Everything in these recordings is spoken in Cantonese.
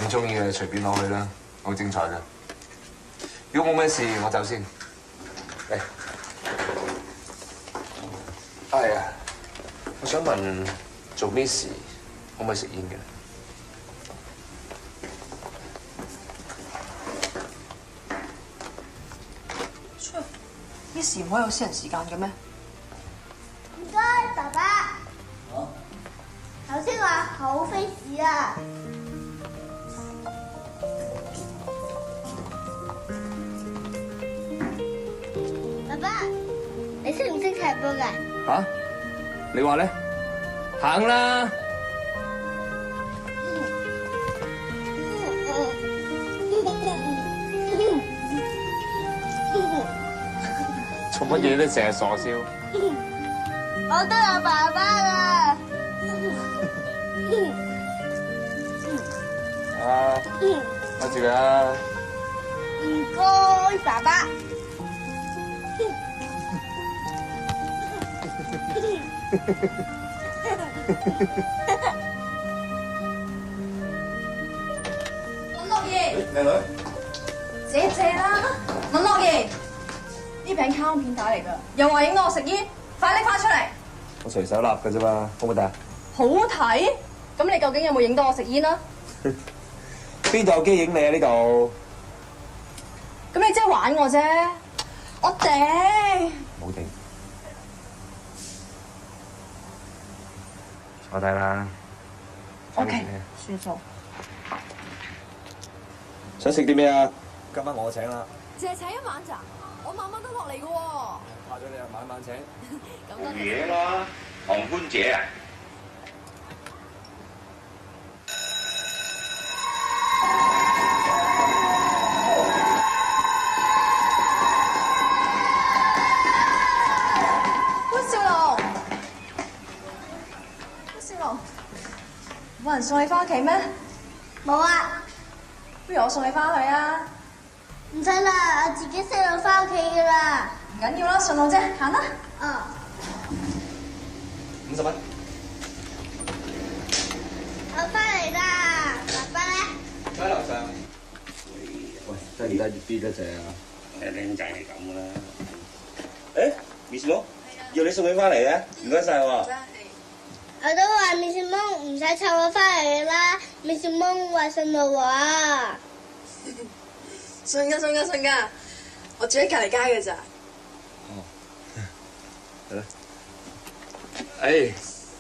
你中意嘅隨便攞去啦，好精彩嘅。如果冇咩事，我走先。嚟。哎呀，我想問做 Miss 可唔可以食煙嘅？ Miss 唔可以有私人時間嘅咩？唔該，爸爸。好。頭先話好 face 啊！爸爸，你識唔識踢波㗎？嚇？你話咧？行啦！做乜嘢都成日傻笑？我都有爸爸啦。啊，攞住佢啊！唔該，爸爸。文樂兒，靚女，謝啦！文樂兒，呢餅卡通片帶嚟㗎，又話影到我食煙，快拎翻出嚟！我隨手立㗎啫嘛，好唔好睇啊？好睇？咁你究竟有冇影到我食煙啊？邊度有機影你啊？呢度咁你即係玩我啫！我頂！冇定，坐低啦。OK，算數。想食啲咩啊？今晚我請啦。淨係請一晚咋？我晚晚都落嚟嘅喎。怕咗你啊，晚晚請。咁多嘢咯，狂歡姐啊！潘少龍，潘少龍，冇人送你翻屋企咩？冇啊，不如我送你翻去啊！唔使啦，我自己識路翻屋企㗎啦。唔緊要啦，順路啫，行啦。哦。 50蚊。我翻嚟啦，爸爸咧？喺樓上。喂，真係而家熱啲得滯啊！靚仔係咁噶啦。誒，Miss 佬，要你送佢翻嚟啊！唔該晒喎。我都話 Miss 夢唔使湊我翻嚟㗎啦 ，Miss 夢話信路話。信㗎，我住喺隔離街嘅咋。哦。係啦。誒，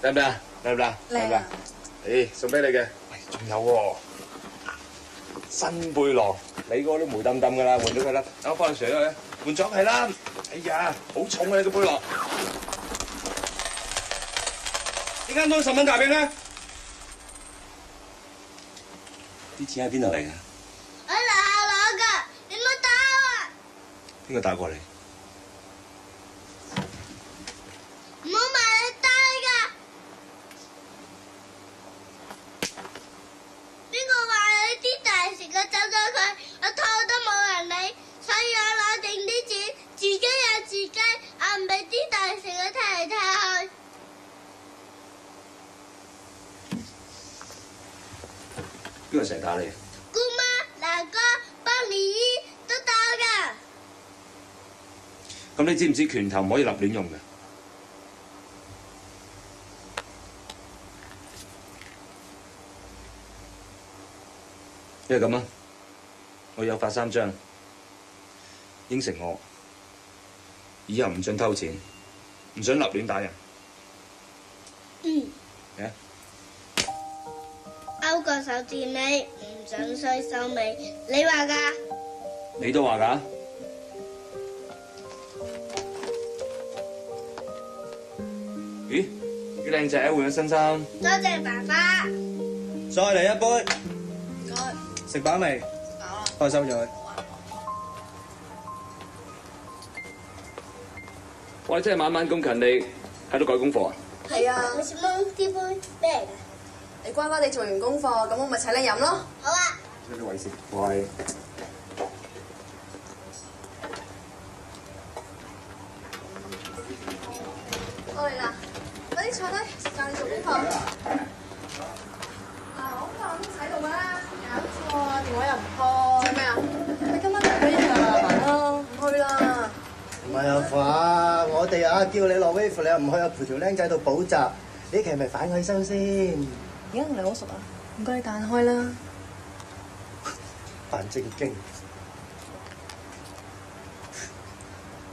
得唔得啊？得唔得？靚啊！誒，送俾你嘅。喂，仲有喎，新背囊，你嗰個都霉冧冧㗎啦，換咗佢啦。等我幫你除咗佢，換咗係啦。哎呀，好重啊！你個背囊。點解攞10蚊夾俾咧？啲錢喺邊度嚟㗎？我樓下攞㗎，你唔好打我啊！邊個打過嚟？唔好埋你打㗎！邊個話你啲大食嘅走咗佢？我拖都冇人理，所以我攞定啲錢，自己有自己，我唔俾啲大食嘅踢嚟踢去。邊個成日打你？姑媽、嗱哥、幫你姨都打㗎。咁你知唔知拳頭唔可以立亂用嘅？因為咁啊，我有發3張，應承我，以後唔准偷錢，唔准立亂打人。嗯。咩？勾個手指尾，唔准衰收尾。你話㗎？你都話㗎？咦？啲靚仔換咗新衫。多謝爸爸。再嚟一杯。唔該。食飽未？食飽啦。幫我收咗佢。我哋真係晚晚咁勤力喺度改功課啊！係啊。我想掹啲杯咩嚟㗎？你乖乖地做完功課，咁我咪請你飲咯。好啊。呢啲位先。喂。過嚟啦，快啲坐低，時間你做功課。嗱，我功課喺度㗎啦，搞阿華，我哋啊叫你落 wave， 你又唔去啊陪條僆仔度補習，呢期係咪反佢收先？而家同你好熟啊，唔該你彈開啦。扮正經。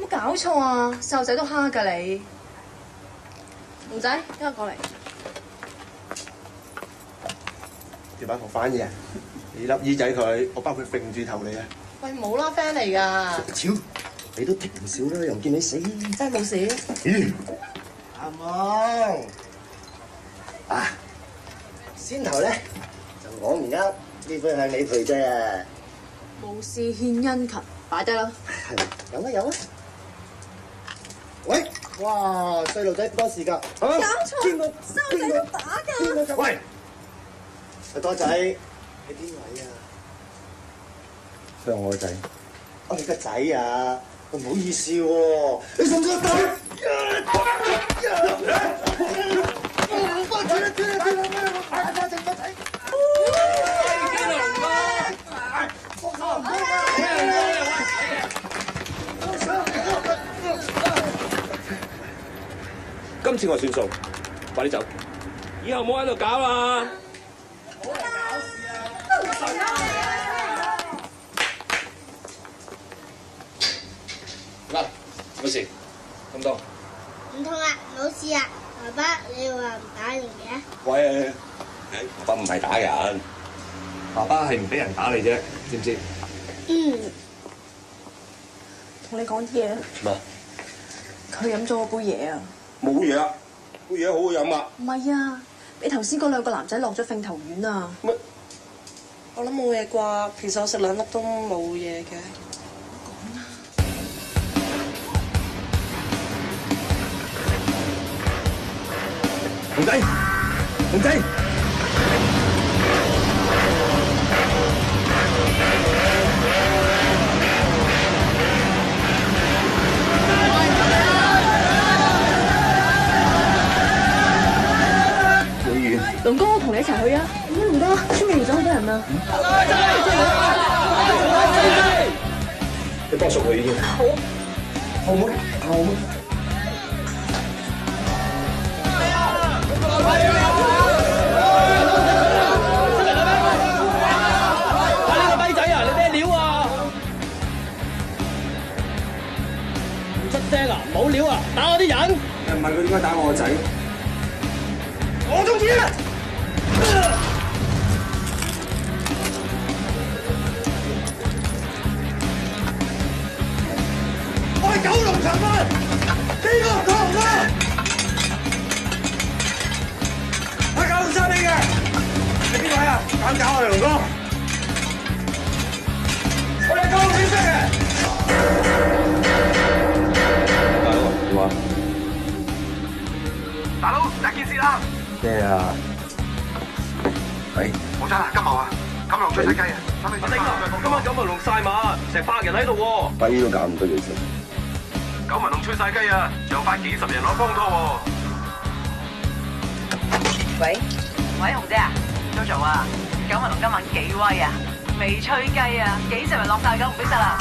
冇搞錯啊！細路仔都蝦㗎你。龍仔，跟我過嚟。條把頭反嘢，你粒耳仔佢，我幫佢揈住頭你啊！喂，冇啦 friend 嚟㗎。超，你都停少啦，又唔見你死。真係冇事。咦？阿望啊，先頭咧就我唔啱，呢杯向你賠啫。無事獻殷勤，擺低啦。係，有啊有啊。喂，哇，細路仔不多事㗎。搞錯，邊個細路仔都打㗎。喂，阿多仔，你邊位啊？佢係我個仔。我你個仔啊！唔好意思喎，你送咗打。今次我算數，快啲走，以後唔好喺度搞啦。嗱，冇事，咁多。唔痛啊，冇事啊。爸爸，你話唔打人嘅？喂，爸爸唔係打人，爸爸係唔俾人打你啫，知唔知？嗯。同你講啲嘢。咩？佢飲咗我杯嘢啊！冇嘢啊，杯嘢好好飲啊。唔係啊，俾頭先嗰兩個男仔落咗揈頭丸啊！乜？我諗冇嘢啩，其實我食2粒都冇嘢嘅。龍仔，龍仔。龍哥，我同你一齊去啊！唔得，出面嚟咗好多人啊！你幫熟佢已經。好。好唔好？好唔好？呢個跛仔啊！你咩料啊？唔出聲啊！冇料啊！打我啲人！有人問佢點解打我個仔？我中意啊！我係九龍長發，呢個九龍啊！我係九龍山嚟嘅，你邊位啊？搞我哋龍哥，我係九龍先生嘅。大佬，點啊？大佬，有件事啦！咩啊？喂，黃生啊，金牛啊，金龍吹晒雞啊！阿丁啊，今晚九文龍晒馬，成100人喺度喎。跛都搞唔得你先。九文龍吹晒雞啊，仲快幾十人攞幫拖喎。喂，紅姐啊，Jojo啊，九文龍今晚幾威啊？未吹雞啊，幾十人落晒九龍冰室啦。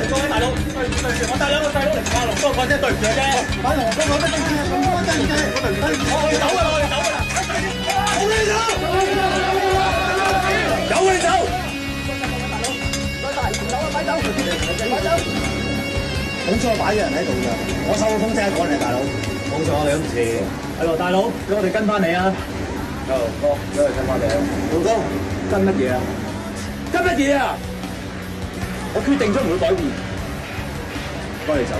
各位大佬，對唔住，我帶兩個細佬嚟同阿龍哥講聲對唔住啫。把龍哥講得對唔住，我哋走啊，我哋走啊！好你走，有你走。快走！好彩擺咗人喺度㗎，我收風即刻趕嚟，大佬。冇錯，你咁遲。係喎，大佬，俾我哋跟翻你啊！阿龍哥，俾我哋跟翻你啊！龍哥，跟乜嘢啊？跟乜嘢啊？我決定咗唔會改變。該你走。